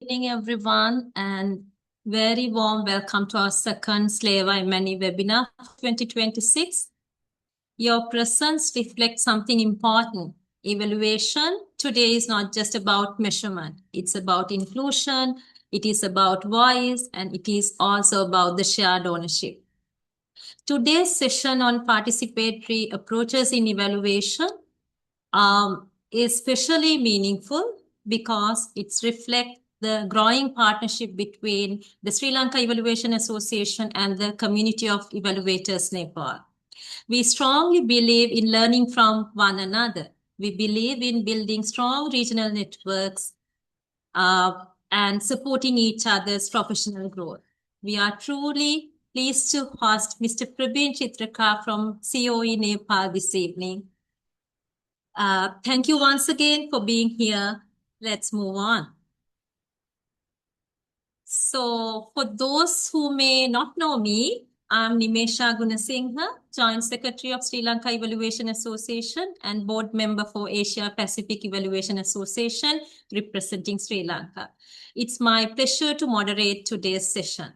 Evening, everyone, and very warm welcome to our second SLEvA MNE webinar 2026. Your presence reflects something important. Evaluation today is not just about measurement. It's about inclusion, it is about voice, and it is also about the shared ownership. Today's session on participatory approaches in evaluation is especially meaningful because it reflects the growing partnership between the Sri Lanka Evaluation Association and the community of evaluators Nepal. We strongly believe in learning from one another. We believe in building strong regional networks and supporting each other's professional growth. We are truly pleased to host Mr. Prabin Chithrakar from CoE-Nepal this evening. Thank you once again for being here. Let's move on. So for those who may not know me, I'm Nimesha Gunasinghe, Joint Secretary of Sri Lanka Evaluation Association and Board Member for Asia Pacific Evaluation Association, representing Sri Lanka. It's my pleasure to moderate today's session.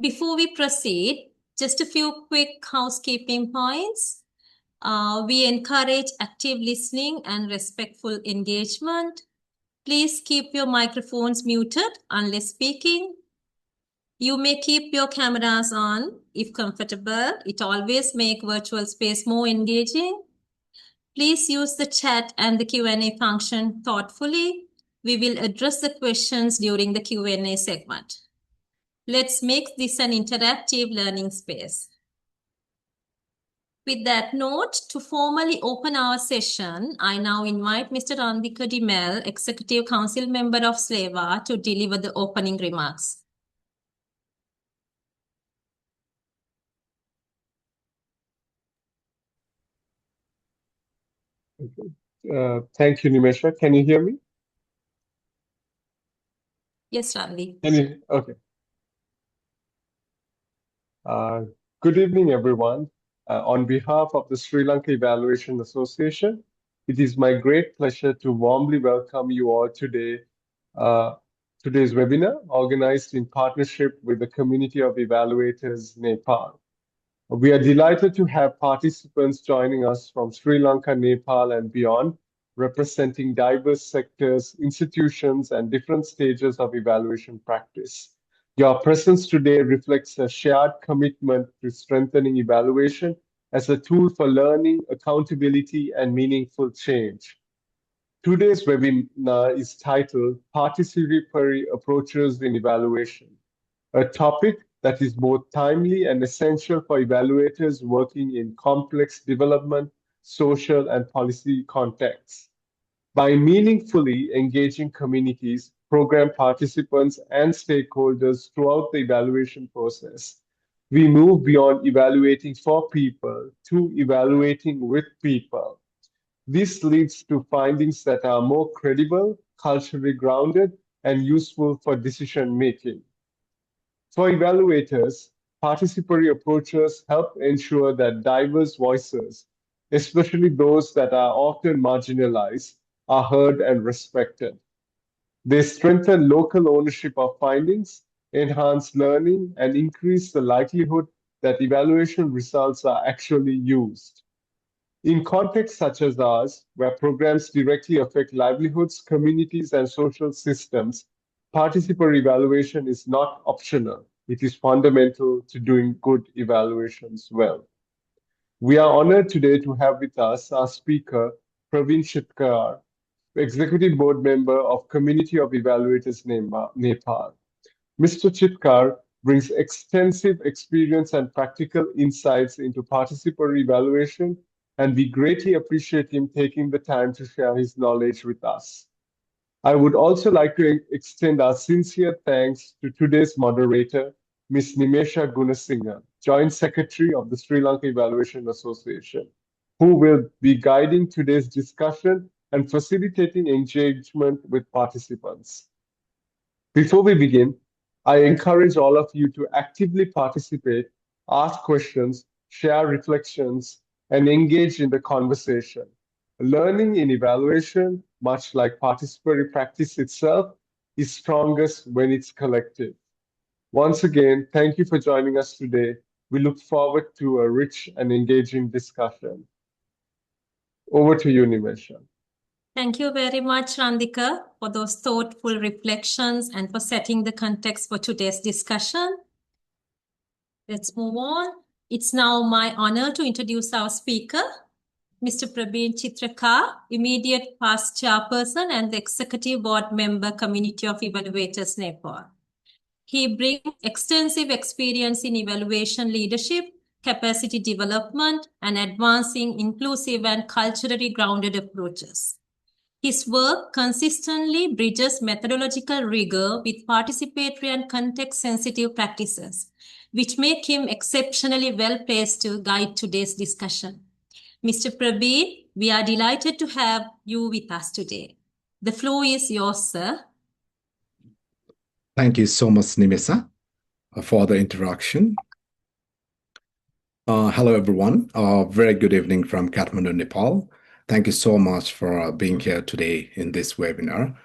Before we proceed, just a few quick housekeeping points. We encourage active listening and respectful engagement. Please keep your microphones muted unless speaking. You may keep your cameras on if comfortable. It always makes virtual space more engaging. Please use the chat and the Q&A function thoughtfully. We will address the questions during the Q&A segment. Let's make this an interactive learning space. With that note, to formally open our session, I now invite Mr. Randika De Mel, Executive Council Member of SLEvA, to deliver the opening remarks. Thank you, Nimesha. Can you hear me? Yes, Randi. Okay. Good evening, everyone. On behalf of the Sri Lanka Evaluation Association, it is my great pleasure to warmly welcome you all today. Today's webinar, organized in partnership with the Community of Evaluators Nepal. We are delighted to have participants joining us from Sri Lanka, Nepal, and beyond, representing diverse sectors, institutions, and different stages of evaluation practice. Your presence today reflects a shared commitment to strengthening evaluation as a tool for learning, accountability, and meaningful change. Today's webinar is titled Participatory Approaches in Evaluation, a topic that is both timely and essential for evaluators working in complex development, social, and policy contexts. By meaningfully engaging communities, program participants, and stakeholders throughout the evaluation process, we move beyond evaluating for people to evaluating with people. This leads to findings that are more credible, culturally grounded, and useful for decision-making. For evaluators, participatory approaches help ensure that diverse voices, especially those that are often marginalized, are heard and respected. They strengthen local ownership of findings, enhance learning, and increase the likelihood that evaluation results are actually used. In contexts such as ours, where programs directly affect livelihoods, communities, and social systems, participatory evaluation is not optional. It is fundamental to doing good evaluations well. We are honored today to have with us our speaker, Prabin Chithrakar, Executive Board Member of Community of Evaluators Nepal. Mr. Chithrakar brings extensive experience and practical insights into participatory evaluation, and we greatly appreciate him taking the time to share his knowledge with us. I would also like to extend our sincere thanks to today's moderator, Ms. Nimesha Gunasinghe, Joint Secretary of the Sri Lanka Evaluation Association, who will be guiding today's discussion and facilitating engagement with participants. Before we begin, I encourage all of you to actively participate, ask questions, share reflections, and engage in the conversation. Learning in evaluation, much like participatory practice itself, is strongest when it's collective. Once again, thank you for joining us today. We look forward to a rich and engaging discussion. Over to you, Nimesha. Thank you very much, Randika, for those thoughtful reflections and for setting the context for today's discussion. Let's move on. It's now my honor to introduce our speaker, Mr. Prabin Chithrakar, immediate past chairperson and the executive board member, Community of Evaluators, Nepal. He brings extensive experience in evaluation leadership, capacity development, and advancing inclusive and culturally grounded approaches. His work consistently bridges methodological rigor with participatory and context-sensitive practices, which make him exceptionally well-placed to guide today's discussion. Mr. Prabin, we are delighted to have you with us today. The floor is yours, sir. Thank you so much, Nimesha, for the introduction. Hello, everyone. Very good evening from Kathmandu, Nepal. Thank you so much for being here today in this webinar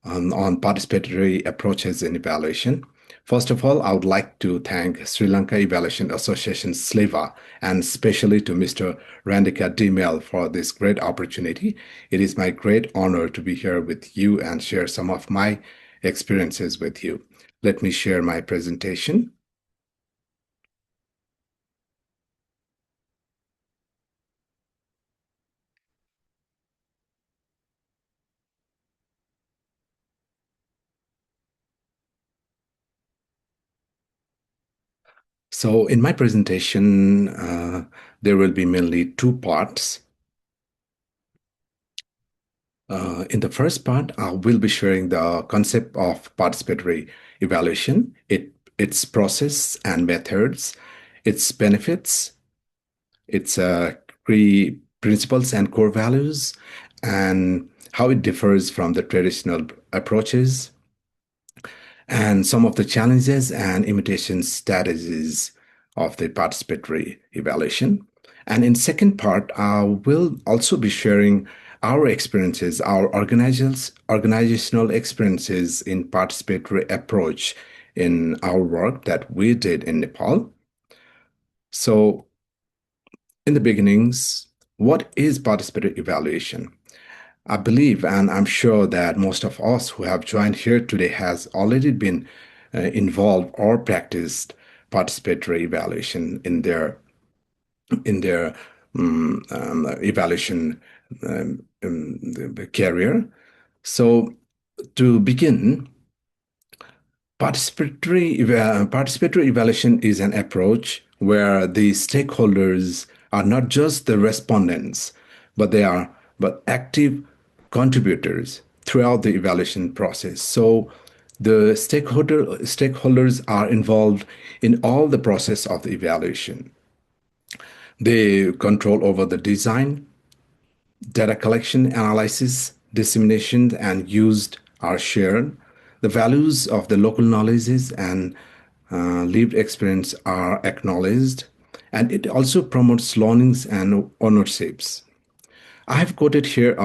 on participatory approaches in evaluation. First of all, I would like to thank Sri Lanka Evaluation Association SLEvA and especially to Mr. Randika De Mel for this great opportunity. It is my great honor to be here with you and share some of my experiences with you. Let me share my presentation. So in my presentation, there will be mainly two parts. In the first part, I will be sharing the concept of participatory evaluation, its process and methods, its benefits, its key principles and core values, and how it differs from the traditional approaches, and some of the challenges and imitation strategies of the participatory evaluation. And in second part, I will also be sharing our experiences, our organizational experiences in participatory approach in our work that we did in Nepal. So in the beginnings, what is participatory evaluation? I believe, and I'm sure that most of us who have joined here today has already been involved or practiced participatory evaluation in their evaluation career. So to begin, participatory evaluation is an approach where the stakeholders are not just the respondents, but active contributors throughout the evaluation process. So the stakeholders are involved in all the process of the evaluation. They control over the design, data collection, analysis, dissemination, and used are shared. The values of the local knowledges and lived experience are acknowledged, and it also promotes learnings and ownerships. I have quoted here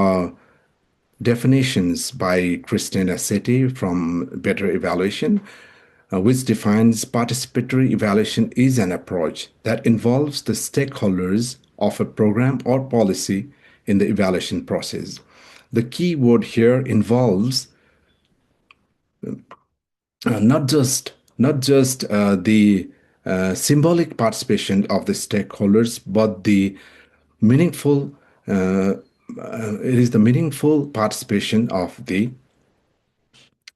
definitions by Christina Setti from Better Evaluation, which defines participatory evaluation is an approach that involves the stakeholders of a program or policy in the evaluation process. The key word here involves not just the symbolic participation of the stakeholders, but the meaningful it is the meaningful participation of the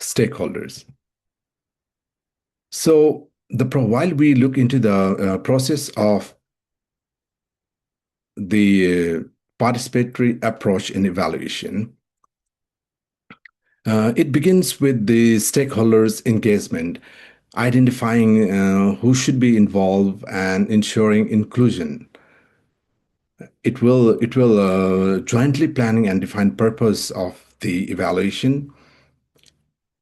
stakeholders. So while we look into the process of the participatory approach in evaluation, it begins with the stakeholders' engagement, identifying who should be involved and ensuring inclusion. It will jointly planning and define purpose of the evaluation.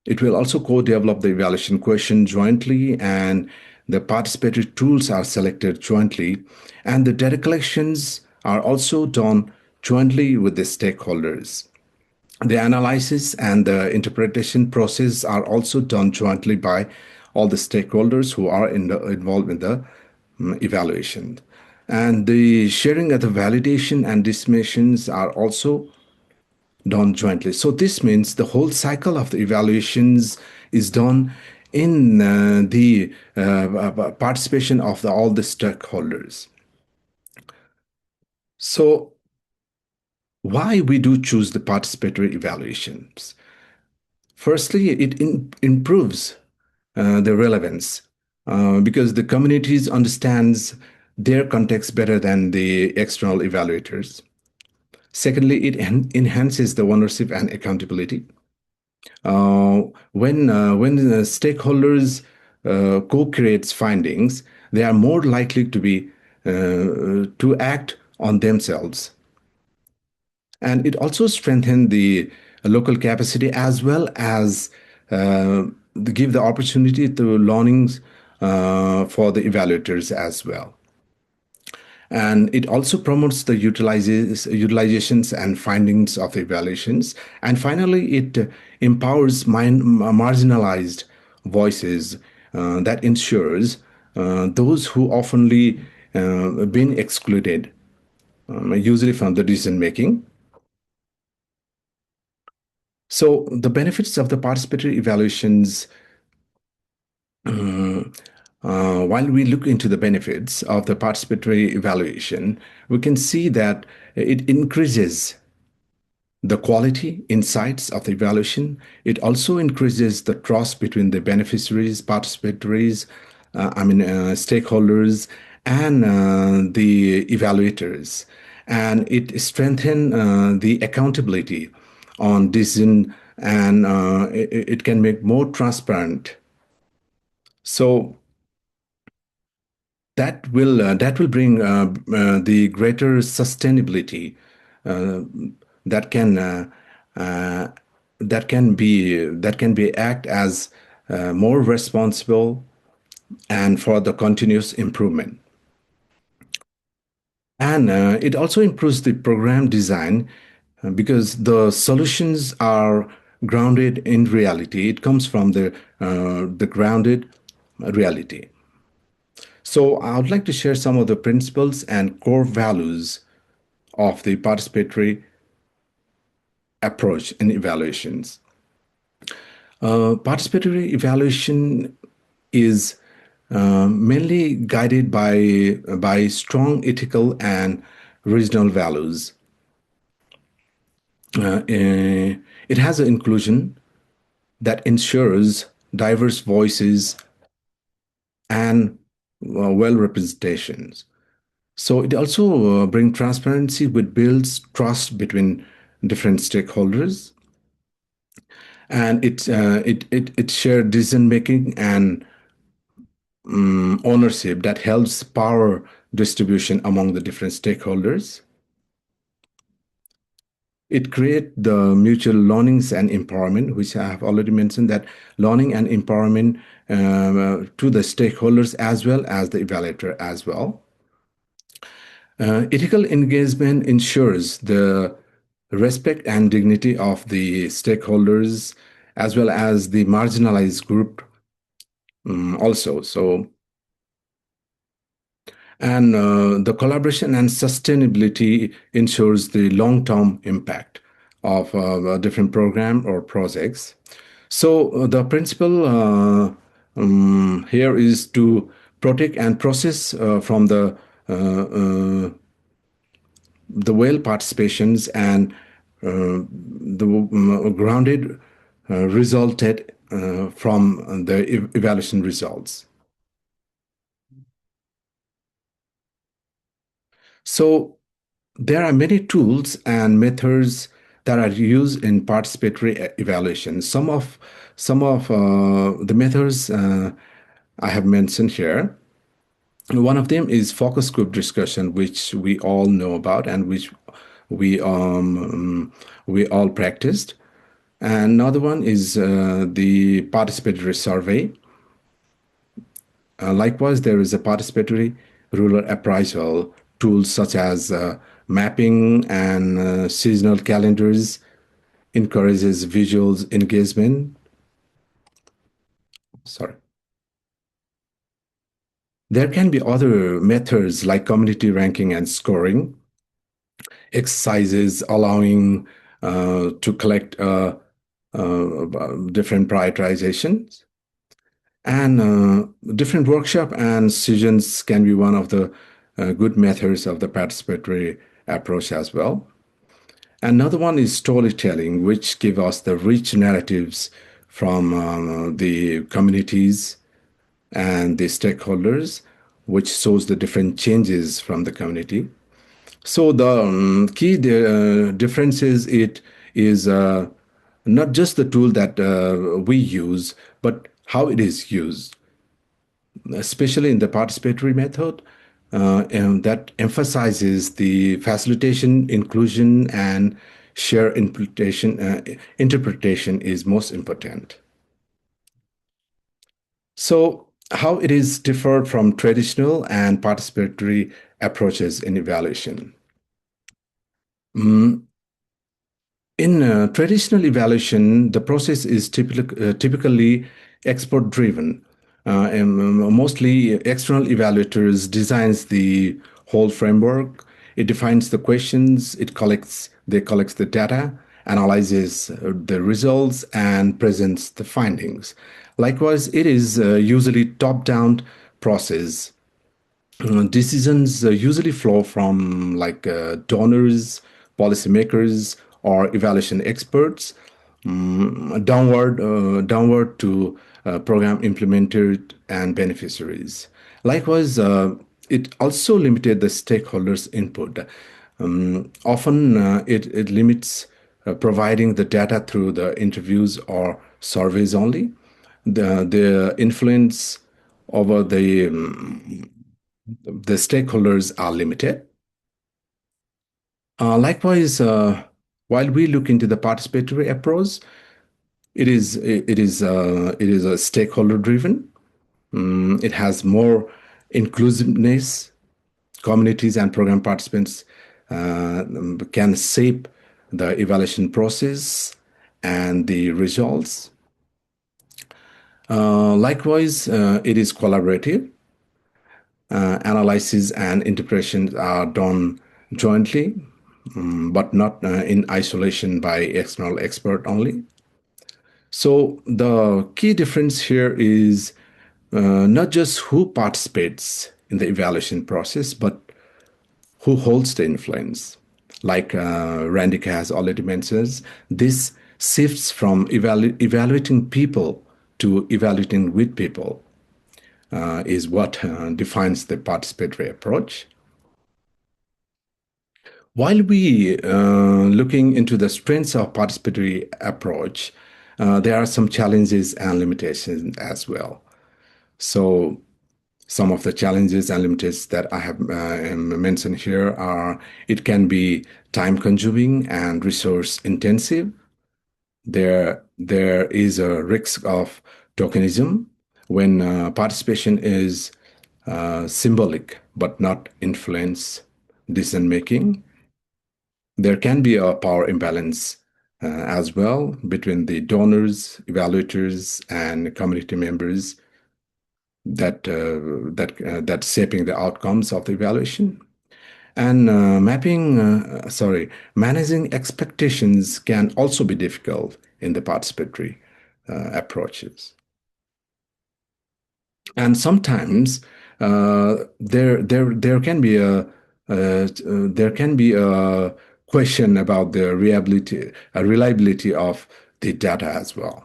It will also co-develop the evaluation question jointly, and the participatory tools are selected jointly, and the data collections are also done jointly with the stakeholders. The analysis and the interpretation process are also done jointly by all the stakeholders who are involved in the evaluation. And the sharing of the validation and disseminations are also done jointly. So this means the whole cycle of the evaluations is done in the participation of all the stakeholders. So why we do choose the participatory evaluations? Firstly, it improves the relevance because the communities understands their context better than the external evaluators. Secondly, it enhances the ownership and accountability. When the stakeholders co-creates findings, they are more likely to act on themselves. And it also strengthens the local capacity as well as give the opportunity to learnings for the evaluators as well. And it also promotes the utilizations and findings of evaluations. And finally, it empowers marginalized voices that ensures those who oftenly been excluded, usually from the decision making. So the benefits of the participatory evaluations, while we look into the benefits of the participatory evaluation, we can see that it increases the quality, insights of the evaluation. It also increases the trust between the beneficiaries, participatories, stakeholders, and the evaluators. And it strengthens the accountability on decision, and it can make more transparent. So that will bring the greater sustainability that can be act as more responsible and for the continuous improvement. And it also improves the program design because the solutions are grounded in reality. It comes from the grounded reality. So I would like to share some of the principles and core values of the participatory approach in evaluations. Participatory evaluation is mainly guided by strong ethical and regional values. It has an inclusion that ensures diverse voices and well representations. So it also brings transparency, which builds trust between different stakeholders, and it shared decision making and ownership that helps power distribution among the different stakeholders. It creates the mutual learnings and empowerment, which I have already mentioned, that learning and empowerment to the stakeholders as well as the evaluator as well. Ethical engagement ensures the respect and dignity of the stakeholders as well as the marginalized group also. And the collaboration and sustainability ensures the long-term impact of a different program or projects. So the principle here is to protect and process from the well participations and the grounded resulted from the evaluation results. So there are many tools and methods that are used in participatory evaluation. Some of the methods I have mentioned here. One of them is focus group discussion, which we all know about and which we all practiced. And another one is the participatory survey. Likewise, there is a participatory rural appraisal tools such as mapping and seasonal calendars encourages visuals engagement. Sorry. There can be other methods like community ranking and scoring, exercises allowing to collect different prioritizations, and different workshop and sessions can be one of the good methods of the participatory approach as well. Another one is storytelling, which give us the rich narratives from the communities and the stakeholders, which shows the different changes from the community. So the key difference is not just the tool that we use, but how it is used, especially in the participatory method, and that emphasizes the facilitation, inclusion, and share interpretation is most important. So how it is differed from traditional and participatory approaches in evaluation. In traditional evaluation, the process is typically expert-driven. And mostly external evaluators designs the whole framework. It defines the questions, they collects the data, analyzes the results, and presents the findings. Likewise, it is usually top-down process. Decisions usually flow from donors, policymakers, or evaluation experts, downward to program implementers and beneficiaries. Likewise, it also limited the stakeholders' input. Often, it limits providing the data through the interviews or surveys only. The influence over the stakeholders are limited. Likewise, while we look into the participatory approach, it is a stakeholder driven. It has more inclusiveness. Communities and program participants can shape the evaluation process and the results. Likewise, it is collaborative. Analysis and interpretation are done jointly, but not in isolation by external expert only. So the key difference here is not just who participates in the evaluation process, but who holds the influence. Like Randika has already mentioned, this shifts from evaluating people to evaluating with people. Is what defines the participatory approach. While we looking into the strengths of participatory approach, there are some challenges and limitations as well. So some of the challenges and limitations that I have mentioned here are it can be time consuming and resource intensive. There is a risk of tokenism when participation is symbolic but not influence decision making. There can be a power imbalance as well between the donors, evaluators, and community members that shaping the outcomes of the evaluation. And managing expectations can also be difficult in the participatory approaches. And sometimes there can be a question about the reliability of the data as well.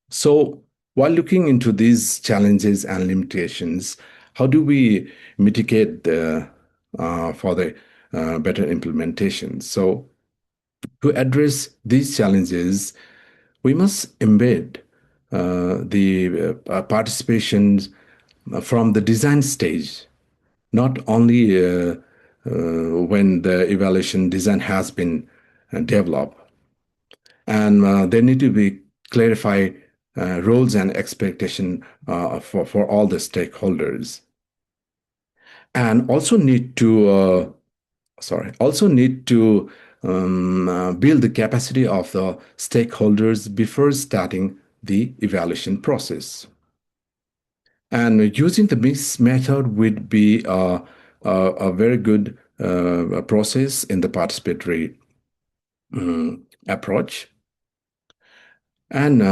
So while looking into these challenges and limitations, how do we mitigate for the better implementation? So to address these challenges, we must embed the participations from the design stage, not only when the evaluation design has been developed. And there need to be clarified roles and expectation for all the stakeholders. And also need to also need to build the capacity of the stakeholders before starting the evaluation process. And using the mixed method would be a very good process in the participatory approach. And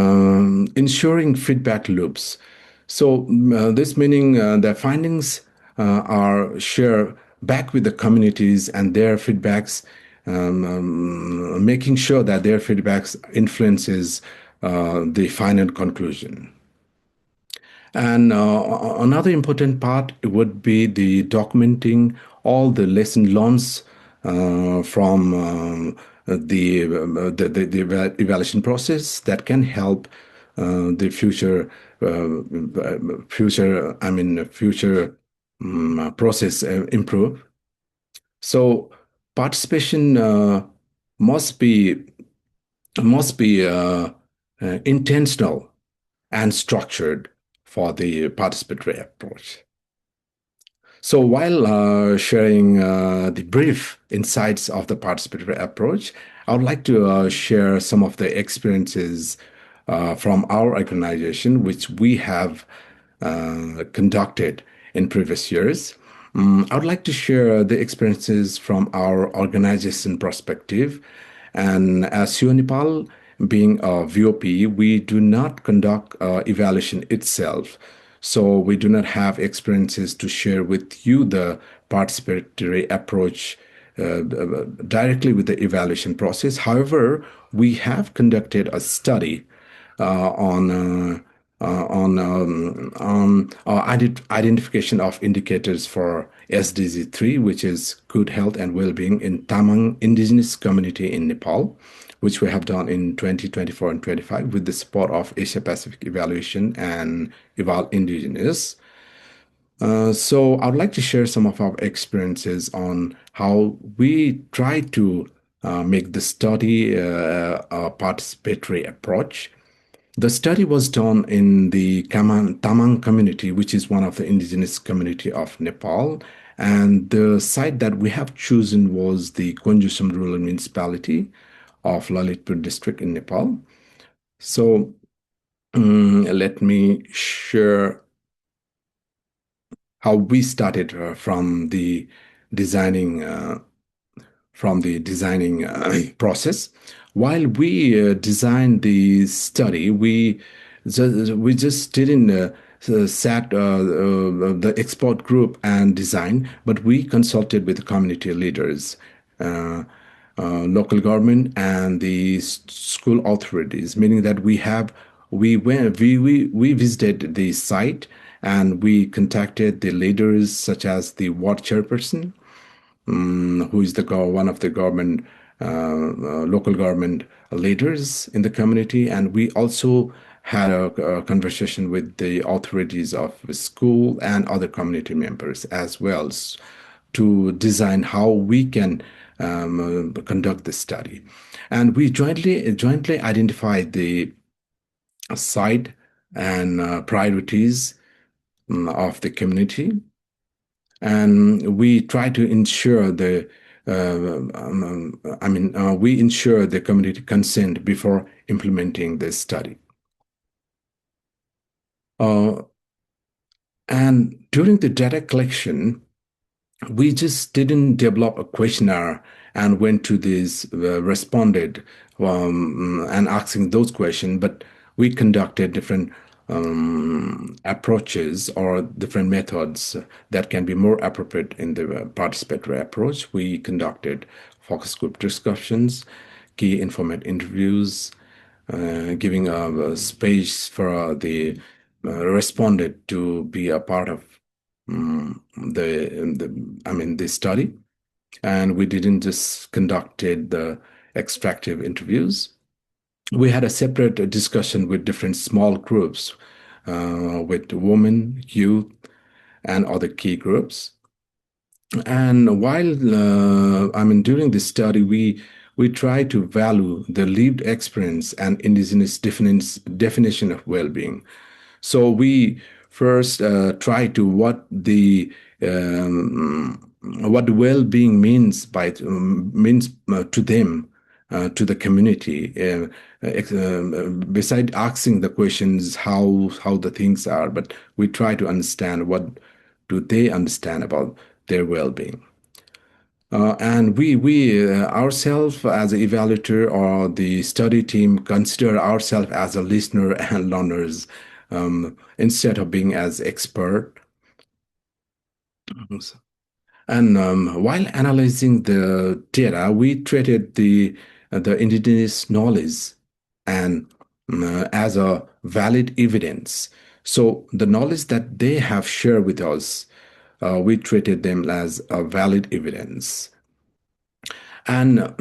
ensuring feedback loops. So this meaning the findings are shared back with the communities and their feedbacks, making sure that their feedbacks influences the final conclusion. And another important part would be the documenting all the lesson learned from the evaluation process that can help the future process improve. So participation must be intentional and structured for the participatory approach. So while sharing the brief insights of the participatory approach, I would like to share some of the experiences from our organization, which we have conducted in previous years. I would like to share the experiences from our organization perspective. And as CoE-Nepal being a VOP, we do not conduct evaluation itself. So we do not have experiences to share with you the participatory approach directly with the evaluation process. However, we have conducted a study on identification of indicators for SDG 3, which is good health and well-being in Tamang indigenous community in Nepal, which we have done in 2024 and 25 with the support of Asia Pacific Evaluation and Eval Indigenous. So I'd like to share some of our experiences on how we try to make the study a participatory approach. The study was done in the Tamang community, which is one of the indigenous community of Nepal. And the site that we have chosen was the Konjusam Rural Municipality of Lalitpur district in Nepal. So let me share how we started from the designing process. While we designed the study, we just didn't sat the expert group and design, but we consulted with the community leaders, local government, and the school authorities. Meaning that we visited the site and we contacted the leaders such as the ward chairperson, who is one of the government, local government leaders in the community. And we also had a conversation with the authorities of the school and other community members as well to design how we can conduct this study. And we jointly identified the site and priorities of the community. And we try to ensure we ensure the community consent before implementing this study. And during the data collection, we just didn't develop a questionnaire and went to this, responded and asking those questions, but we conducted different approaches or different methods that can be more appropriate in the participatory approach. We conducted focus group discussions, key informant interviews, giving a space for the respondent to be a part of the study. And we didn't just conducted the extractive interviews. We had a separate discussion with different small groups, with women, youth, and other key groups. And while during this study, we try to value the lived experience and indigenous definition of well-being. So we first try to what the what well-being means to them, to the community. Beside asking the questions how the things are, but we try to understand what do they understand about their well-being. And we ourselves as an evaluator or the study team consider ourselves as a listener and learners, instead of being as expert. And while analyzing the data, we treated the indigenous knowledge and as a valid evidence. So the knowledge that they have shared with us, we treated them as a valid evidence. And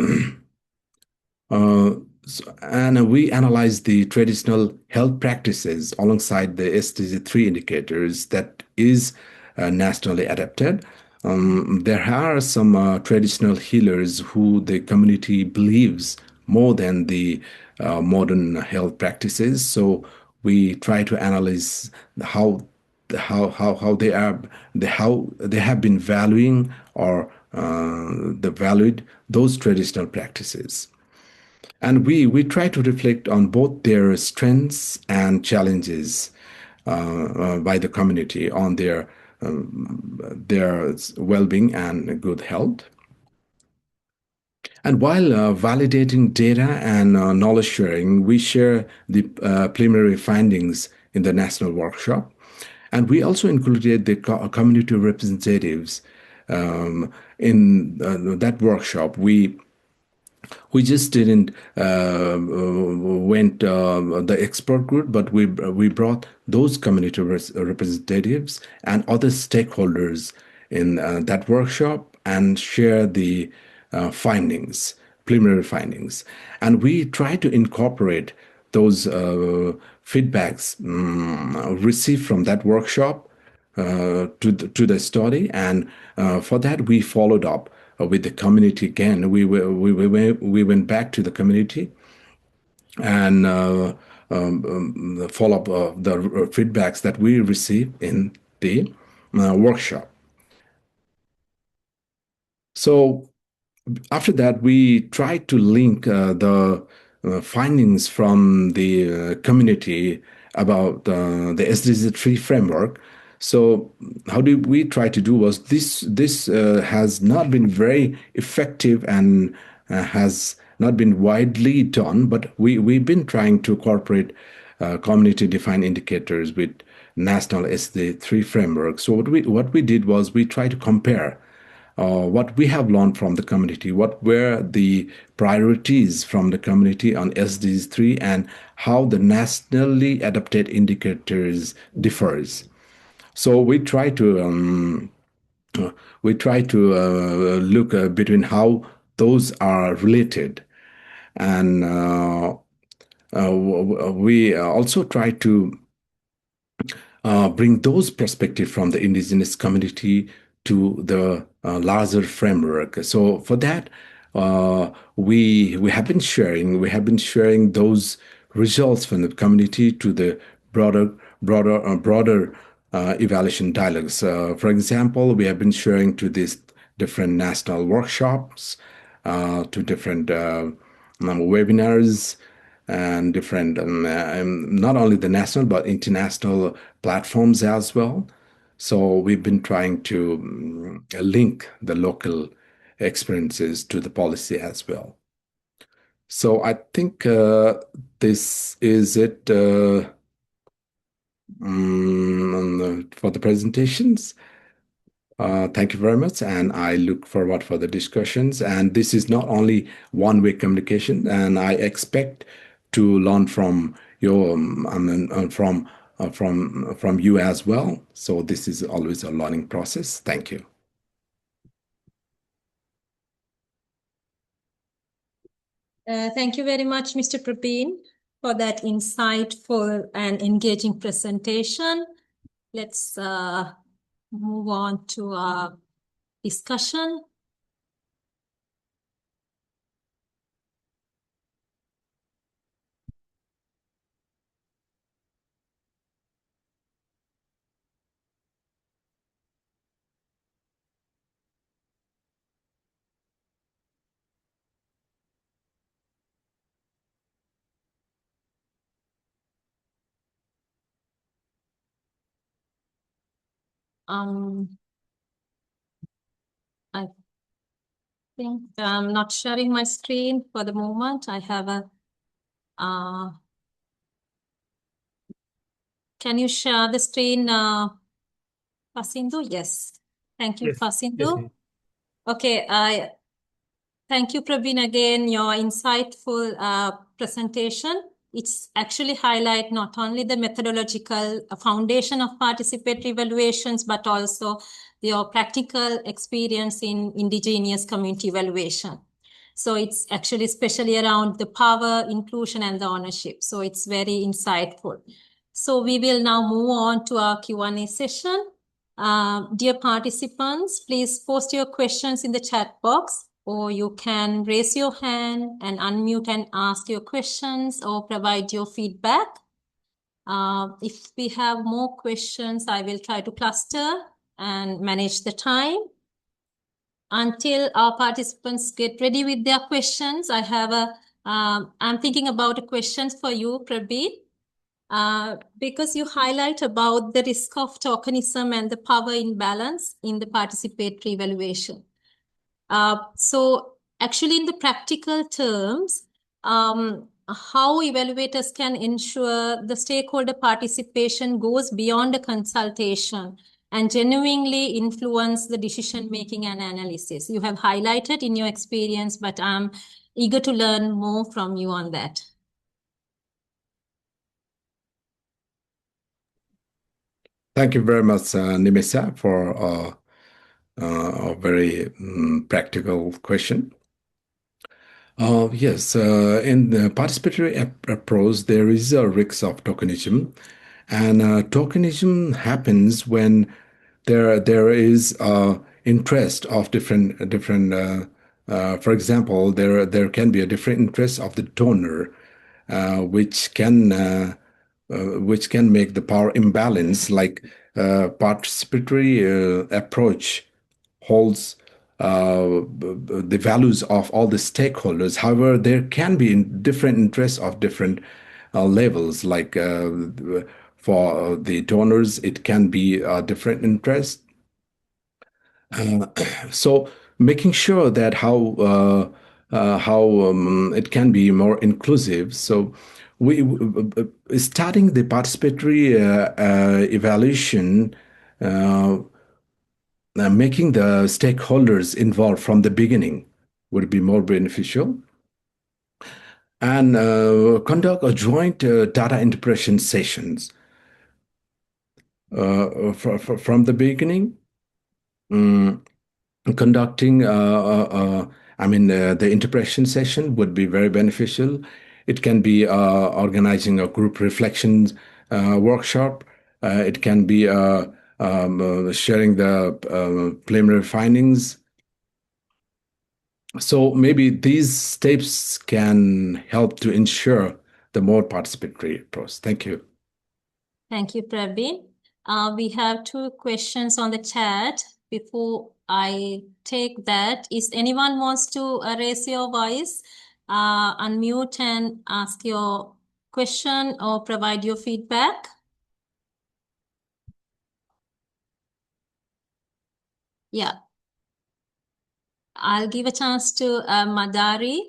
and we analyzed the traditional health practices alongside the SDG3 indicators that is nationally adapted. There are some traditional healers who the community believes more than the modern health practices. So we try to analyze how they are how they have been valuing or the valued those traditional practices. And we try to reflect on both their strengths and challenges by the community on their well-being and good health. And while validating data and knowledge sharing, we share the preliminary findings in the national workshop. And we also included the community representatives in that workshop. We just didn't went the expert group, but we brought those community representatives and other stakeholders in that workshop and share the findings, preliminary findings, and we try to incorporate those feedbacks received from that workshop to the study, and for that we followed up with the community again. We went back to the community and follow up the feedbacks that we received in the workshop. So after that, we tried to link the findings from the community about the SDG3 framework. So how did we try to do was this has not been very effective and has not been widely done, but we've been trying to incorporate community defined indicators with national SDG3 framework. So what we did was we tried to compare what we have learned from the community, what were the priorities from the community on SDGs 3, and how the nationally adapted indicators differs. So we try to look between how those are related, and we also try to bring those perspectives from the indigenous community to the larger framework. So for that, we have been sharing those results from the community to the broader evaluation dialogues. For example, we have been sharing to these different national workshops, to different webinars, and different not only the national but international platforms as well. So we've been trying to link the local experiences to the policy as well. So I think this is it for the presentations. Thank you very much, and I look forward for the discussions. And this is not only one-way communication, and I expect to learn from your from you as well. So this is always a learning process. Thank you. Thank you very much, Mr. Prabin, for that insightful and engaging presentation. Let's move on to our discussion. I think I'm not sharing my screen for the moment. I have a, can you share the screen, Fasindu? Yes. Thank you, Yes. Yes. Fasindu. Okay, thank you, Prabin, again, your insightful presentation. It's actually highlight not only the methodological foundation of participatory evaluations, but also your practical experience in indigenous community evaluation. So it's actually especially around the power, inclusion, and the ownership. So it's very insightful. So we will now move on to our Q&A session. Dear participants, please post your questions in the chat box, or you can raise your hand and unmute and ask your questions or provide your feedback. If we have more questions, I will try to cluster and manage the time. Until our participants get ready with their questions, I have I'm thinking about a question for you, Prabin. Because you highlight about the risk of tokenism and the power imbalance in the participatory evaluation. So actually in the practical terms, how evaluators can ensure the stakeholder participation goes beyond a consultation and genuinely influence the decision making and analysis. You have highlighted in your experience, but I'm eager to learn more from you on that. Thank you very much, Nimesha, for a very practical question. Yes, in the participatory approach, there is a risk of tokenism, and tokenism happens when there is interest of different. For example, there can be a different interest of the donor, which can make the power imbalance. Like participatory approach holds the values of all the stakeholders. However, there can be different interests of different levels. Like for the donors, it can be a different interest. So making sure that how it can be more inclusive. So we starting the participatory evaluation, making the stakeholders involved from the beginning would be more beneficial. And conduct a joint data interpretation sessions from the beginning. Conducting, the interpretation session would be very beneficial. It can be organizing a group reflections workshop. It can be sharing the preliminary findings. So maybe these steps can help to ensure the more participatory approach. Thank you. Thank you, Prabin. We have 2 questions on the chat. Before I take that, is anyone wants to raise your voice, unmute and ask your question or provide your feedback? Yeah. I'll give a chance to Madari.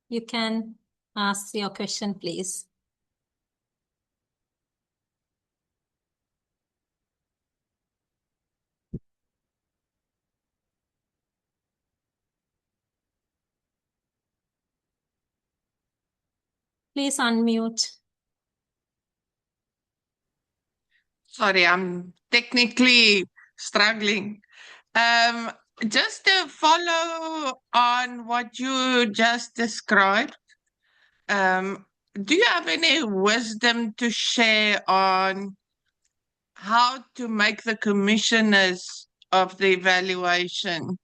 You can ask your question, please. Please unmute. Sorry, I'm technically struggling. Just to follow on what you just described, do you have any wisdom to share on how to make the commissioners of the evaluation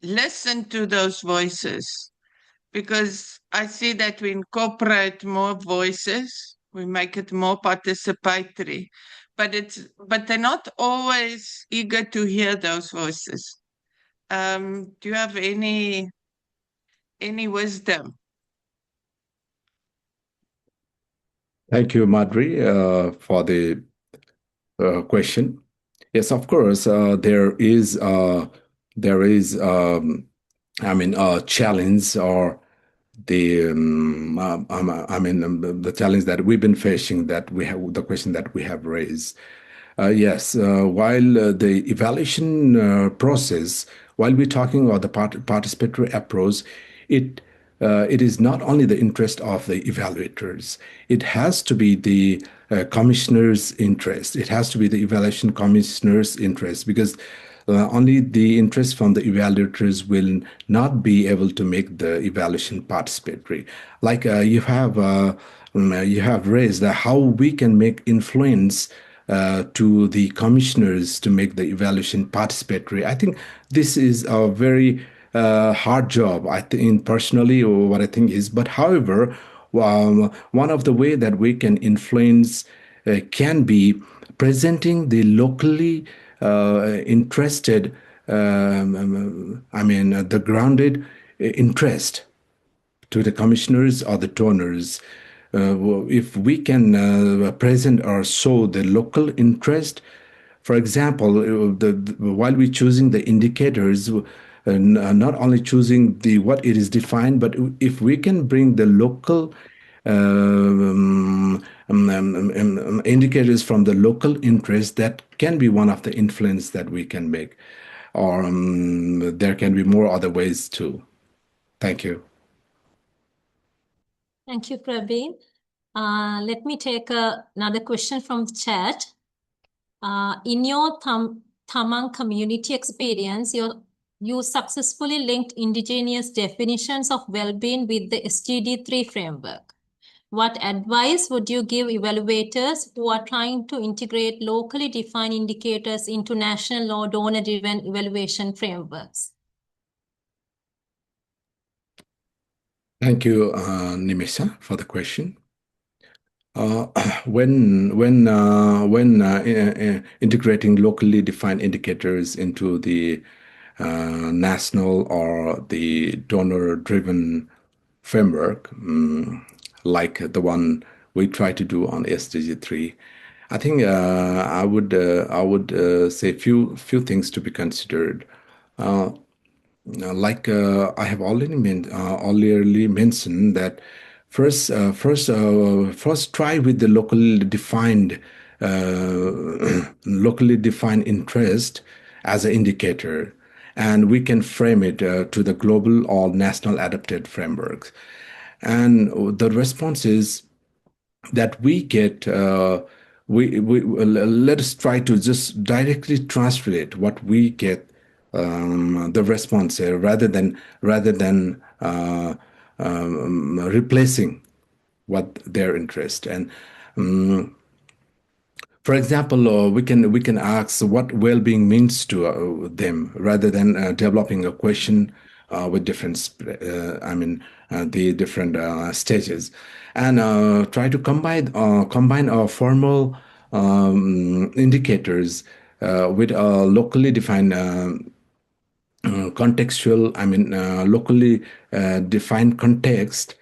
listen to those voices? Because I see that we incorporate more voices, we make it more participatory, but they're not always eager to hear those voices. Do you have any wisdom? Thank you, Madri, for the question. Yes, of course. There is a challenge or the challenge that we've been facing, that we have the question that we have raised. Yes, while the evaluation process, while we're talking about the participatory approach, it is not only the interest of the evaluators. It has to be the commissioner's interest. It has to be the evaluation commissioner's interest, because only the interest from the evaluators will not be able to make the evaluation participatory. Like you have raised how we can make influence to the commissioners to make the evaluation participatory. I think this is a very hard job. I think personally, or what I think is, but however, one of the way that we can influence can be presenting the locally interested, the grounded interest to the commissioners or the donors. If we can present or show the local interest, for example, while we're choosing the indicators, not only choosing the what it is defined, but if we can bring the local indicators from the local interest, that can be one of the influence that we can make. Or there can be more other ways too. Thank you. Thank you, Prabin. Let me take another question from the chat. In your Tamang community experience, you successfully linked indigenous definitions of well-being with the SDG3 framework. What advice would you give evaluators who are trying to integrate locally defined indicators into national or donor-driven evaluation frameworks? Thank you, Nimesha, for the question. When integrating locally defined indicators into the national or the donor-driven framework, like the one we try to do on SDG3, I think I would say few things to be considered. Like I have already mentioned that first try with the locally defined interest as an indicator, and we can frame it to the global or national adapted frameworks. And the responses that we get, let us try to just directly translate what we get, the response here, rather than replacing what their interest. And for example, we can ask what well-being means to them, rather than developing a question with different the different stages, and try to combine our formal indicators with locally defined contextual, locally defined context,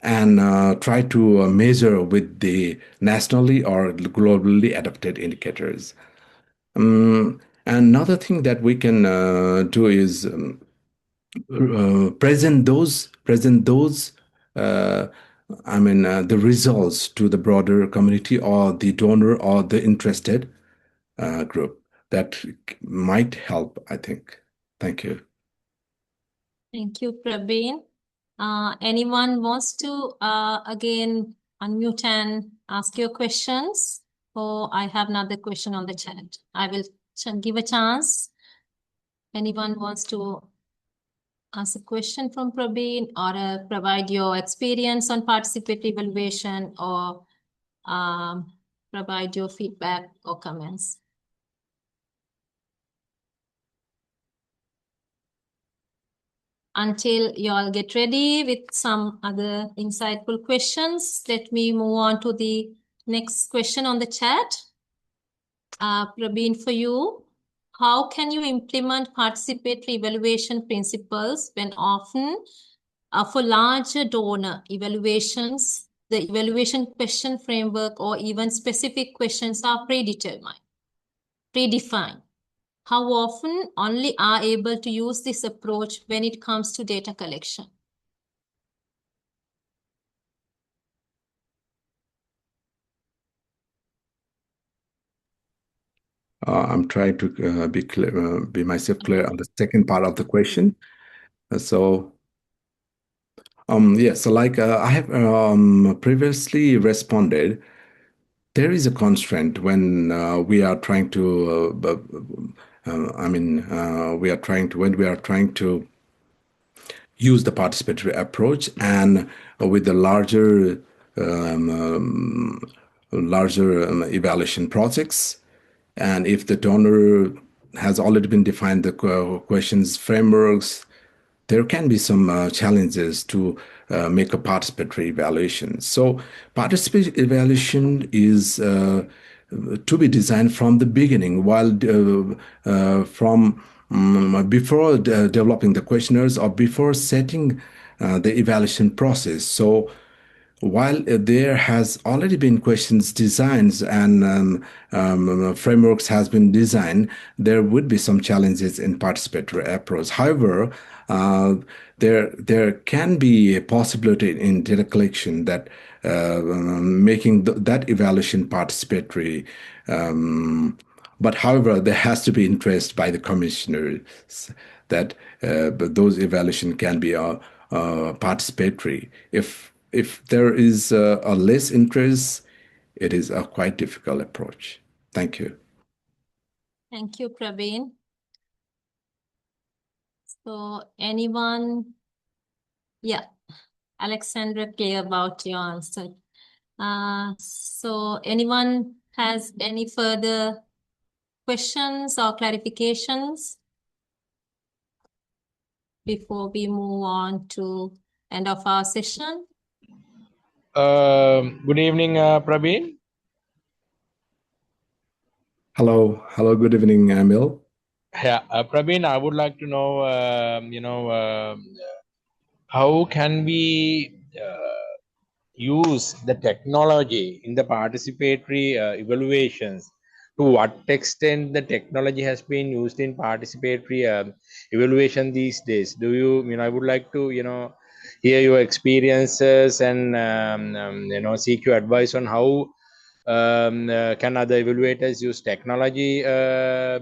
and try to measure with the nationally or globally adapted indicators. Another thing that we can do is present those the results to the broader community or the donor or the interested group. That might help, I think. Thank you. Thank you, Prabin. Anyone wants to again unmute and ask your questions? Or I have another question on the chat. I will give a chance. Anyone wants to ask a question from Prabin, or provide your experience on participatory evaluation, or provide your feedback or comments? Until you all get ready with some other insightful questions, let me move on to the next question on the chat. Prabin, for you, how can you implement participatory evaluation principles when often for larger donor evaluations, the evaluation question framework or even specific questions are predetermined? predefined. How often only are able to use this approach when it comes to data collection? I'm trying to be clear, be myself clear on the second part of the question. So, yeah, so like I have previously responded, there is a constraint when we are trying to, when we are trying to use the participatory approach and with the larger evaluation projects. And if the donor has already been defined the questions frameworks, there can be some challenges to make a participatory evaluation. So participatory evaluation is to be designed from the beginning, while from before developing the questionnaires or before setting the evaluation process. So while there has already been questions designs and frameworks has been designed, there would be some challenges in participatory approach. However, there can be a possibility in data collection that making that evaluation participatory. But however, there has to be interest by the commissioners that those evaluation can be participatory. If there is a less interest, it is a quite difficult approach. Thank you. Thank you, Prabin. So anyone? Yeah, Alexandra, clear about your answer. So anyone has any further questions or clarifications before we move on to end of our session? Good evening, Prabin. Hello, good evening, Emil. Yeah, Prabin, I would like to know, how can we use the technology in the participatory evaluations? To what extent the technology has been used in participatory evaluation these days? I would like to, hear your experiences and, seek your advice on how can other evaluators use technology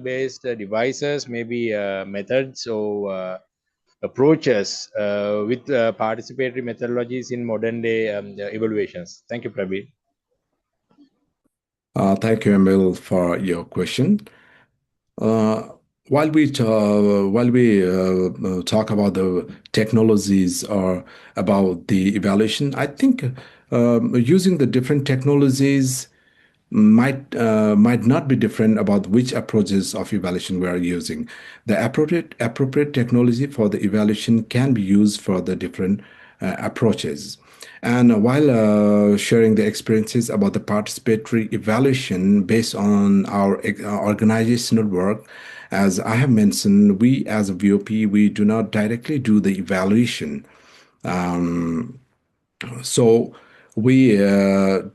based devices, maybe methods or approaches with participatory methodologies in modern day evaluations. Thank you, Prabir. Thank you, Emil, for your question. While we talk about the technologies or about the evaluation, I think using the different technologies might not be different about which approaches of evaluation we are using. The appropriate technology for the evaluation can be used for the different approaches. And while sharing the experiences about the participatory evaluation based on our organizational work, as I have mentioned, we as a VOP, we do not directly do the evaluation. So we in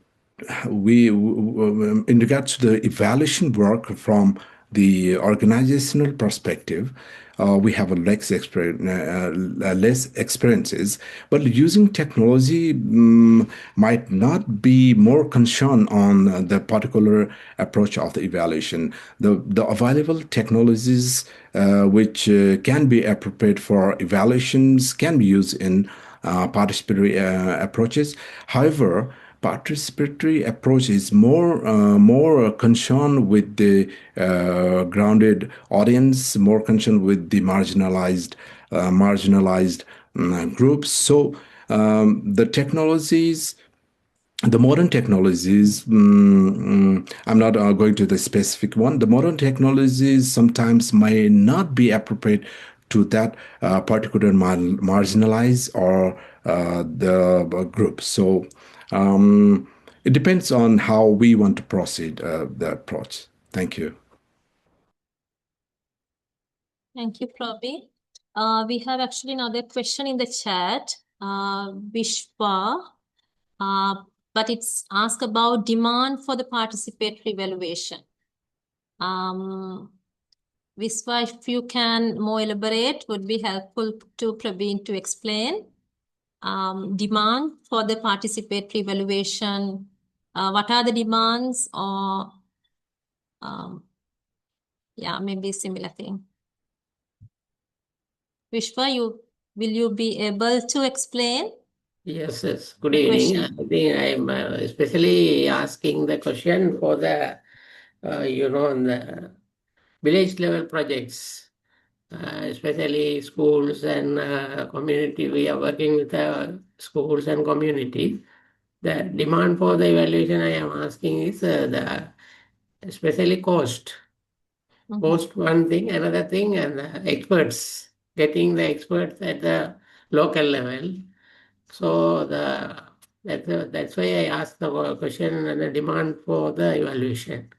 regards to the evaluation work from the organizational perspective, we have less experiences, but using technology might not be more concerned on the particular approach of the evaluation. The available technologies which can be appropriate for evaluations can be used in participatory approaches. However, participatory approach is more concerned with the grounded audience, more concerned with the marginalized groups. So the technologies. The modern technologies, I'm not going to the specific one. The modern technologies sometimes may not be appropriate to that particular marginalized or the group. So it depends on how we want to proceed the approach. Thank you. Thank you, Prabir. We have actually another question in the chat, Visva, but it's asked about demand for the participatory evaluation. Visva, if you can more elaborate, would be helpful to Prabin to explain. Demand for the participatory evaluation. What are the demands, or yeah, maybe similar thing. Vishwa, will you be able to explain? Yes, yes. Good The evening. question. I think I'm especially asking the question for the, the village level projects, especially schools and community. We are working with schools and community. The demand for the evaluation I am asking is the especially cost. Cost one thing, another thing, and experts, getting the experts at the local level. So that's why I asked the question and the demand for the evaluation.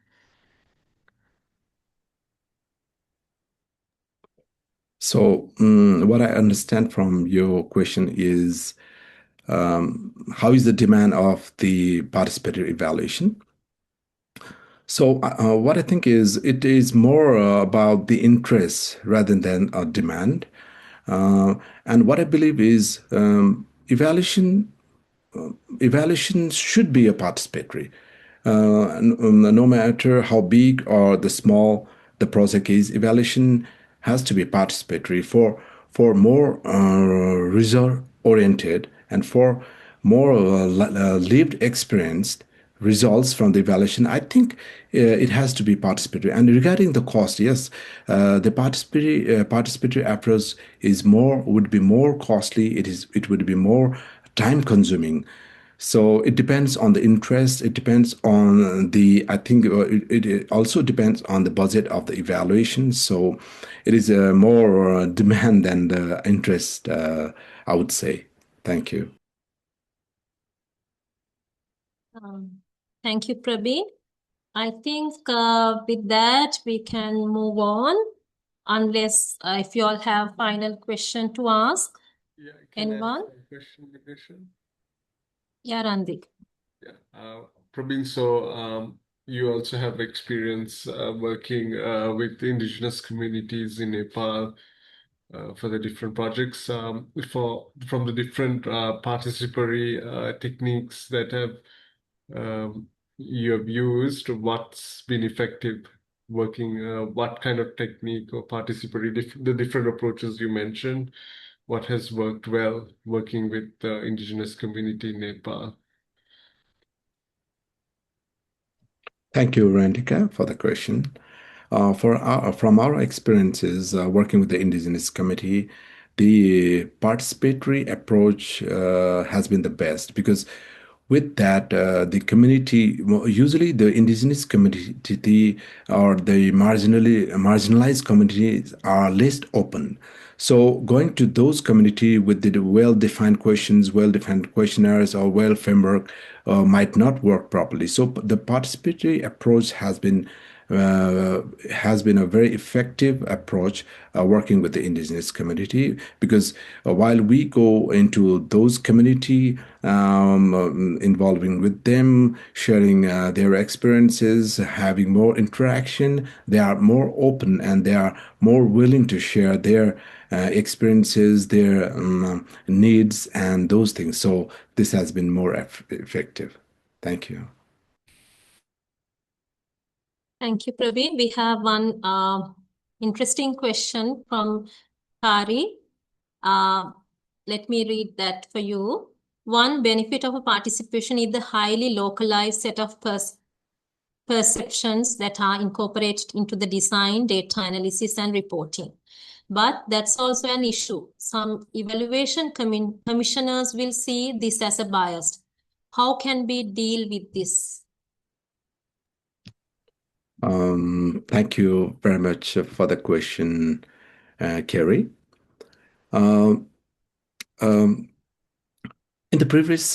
So, what I understand from your question is how is the demand of the participatory evaluation? So, what I think is it is more about the interest rather than a demand. And what I believe is evaluation should be a participatory. No matter how big or the small the project is, evaluation has to be participatory for more result oriented and for more lived experienced results from the evaluation. I think it has to be participatory. And regarding the cost, yes, the participatory approach would be more costly. It would be more time consuming. So it depends on the interest. It depends on I think it also depends on the budget of the evaluation. So it is a more demand than the interest, I would say. Thank you. Thank you, Prabin. I think with that, we can move on, unless if you all have final question to ask. Yeah, anyone? Question, Nimesha? Yeah, Randik. Yeah, Prabin, so you also have experience working with indigenous communities in Nepal for the different projects. From the different participatory techniques that you have used, what's been effective working? What kind of technique or participatory the different approaches you mentioned? What has worked well working with the indigenous community in Nepal? Thank you, Randika, for the question. From our experiences working with the indigenous committee, the participatory approach has been the best because with that, the community, usually the indigenous community or the marginalized communities are less open. So going to those community with the well-defined questions, well-defined questionnaires, or well framework might not work properly. So the participatory approach has been a very effective approach working with the indigenous community because while we go into those community involving with them, sharing their experiences, having more interaction, they are more open and they are more willing to share their experiences, their needs, and those things. So this has been more effective. Thank you. Thank you, Praveen. We have one interesting question from Kari. Let me read that for you. One benefit of a participation is the highly localized set of perceptions that are incorporated into the design, data analysis, and reporting. But that's also an issue. Some evaluation commissioners will see this as a bias. How can we deal with this? Thank you very much for the question, Kerry. In the previous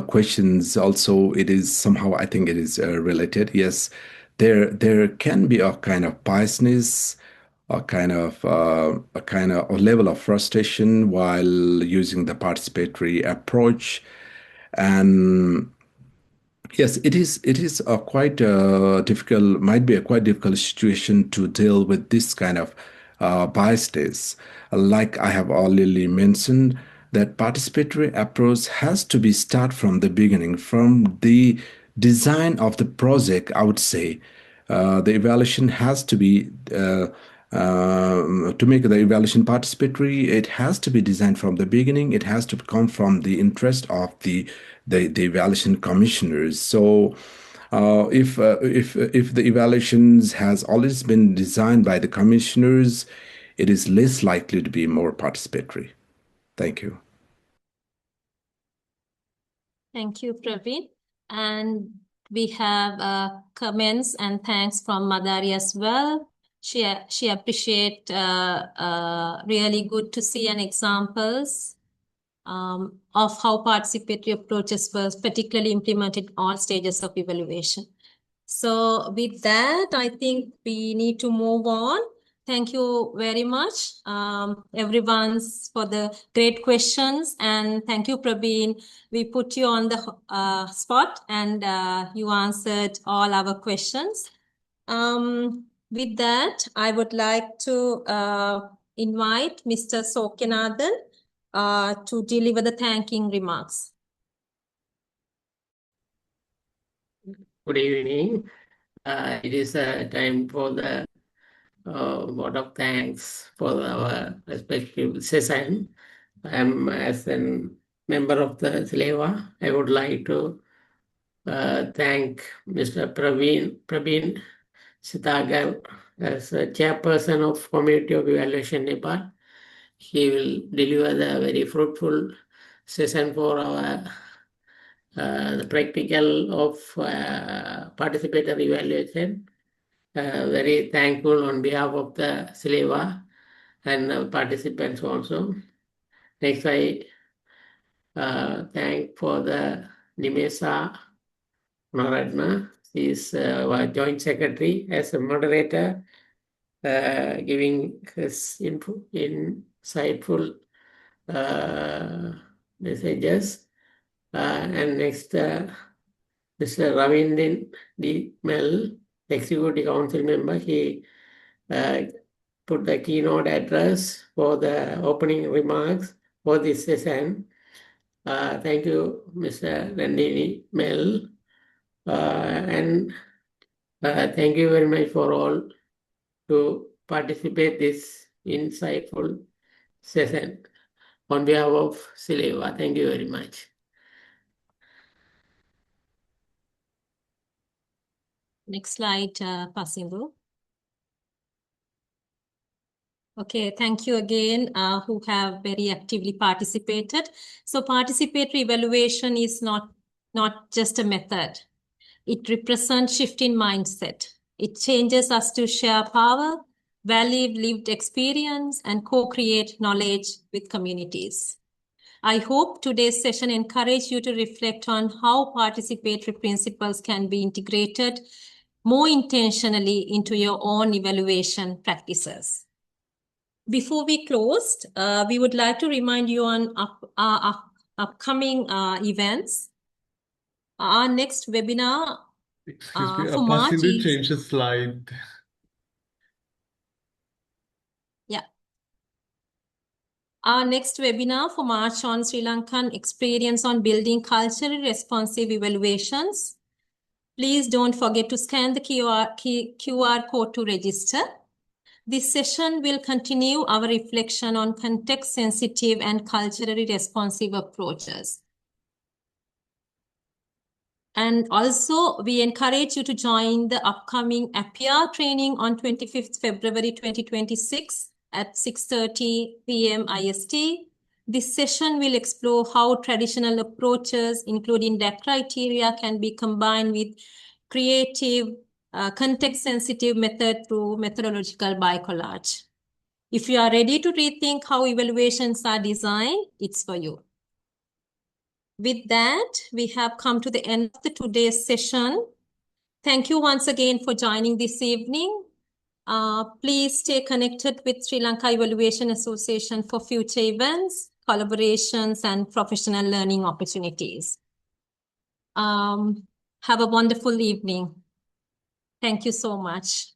questions, also, it is somehow, I think it is related. Yes, there can be a kind of biasness, a kind of a level of frustration while using the participatory approach, and Yes, it is. It is a quite difficult. Might be a quite difficult situation to deal with this kind of biases. Like I have already mentioned, that participatory approach has to be start from the beginning, from the design of the project. I would say the evaluation has to be. To make the evaluation participatory, it has to be designed from the beginning. It has to come from the interest of the evaluation commissioners. So, if the evaluations has always been designed by the commissioners, it is less likely to be more participatory. Thank you. Thank you, Prabin. And we have comments and thanks from Madari as well. She appreciate really good to see an examples of how participatory approaches were particularly implemented in all stages of evaluation. So with that, I think we need to move on. Thank you very much, everyone's for the great questions. And thank you, Prabin. We put you on the spot and you answered all our questions. With that, I would like to invite Mr. Sokkanathan to deliver the thanking remarks. Good evening. It is time for the vote of thanks for our respective session. As a member of the SLEvA, I would like to thank Mr. Prabin Chithrakar as a chairperson of Committee of Evaluation Nepal. He will deliver the very fruitful session for our the practical of participatory evaluation. Very thankful on behalf of the SLEvA and participants also. Next, I thank for the Nimesha Gunasinghe. She is our joint secretary as a moderator, giving his insightful messages. And next, Mr. Randika De Mel, Executive Council Member, he put the keynote address for the opening remarks for this session. Thank you, Mr. Randika De Mel. And thank you very much for all to participate this insightful session. On behalf of SLEvA, thank you very much. Next slide, Pasimbu. Okay, thank you again, who have very actively participated. So participatory evaluation is not just a method. It represents shift in mindset. It changes us to share power, value lived experience, and co-create knowledge with communities. I hope today's session encouraged you to reflect on how participatory principles can be integrated more intentionally into your own evaluation practices. Before we closed, we would like to remind you on upcoming events. Our next webinar Excuse me, for March Pasimbu, is... change the slide. Yeah. Our next webinar for March on Sri Lankan experience on building culturally responsive evaluations. Please don't forget to scan the QR code to register. This session will continue our reflection on context-sensitive and culturally responsive approaches. And also, we encourage you to join the upcoming APIA training on 25th February 2026 at 6:30 PM IST. This session will explore how traditional approaches, including DAC criteria, can be combined with creative, context-sensitive method through methodological biocollage. If you are ready to rethink how evaluations are designed, it's for you. With that, we have come to the end of today's session. Thank you once again for joining this evening. Please stay connected with Sri Lanka Evaluation Association for future events, collaborations, and professional learning opportunities. Have a wonderful evening. Thank you so much.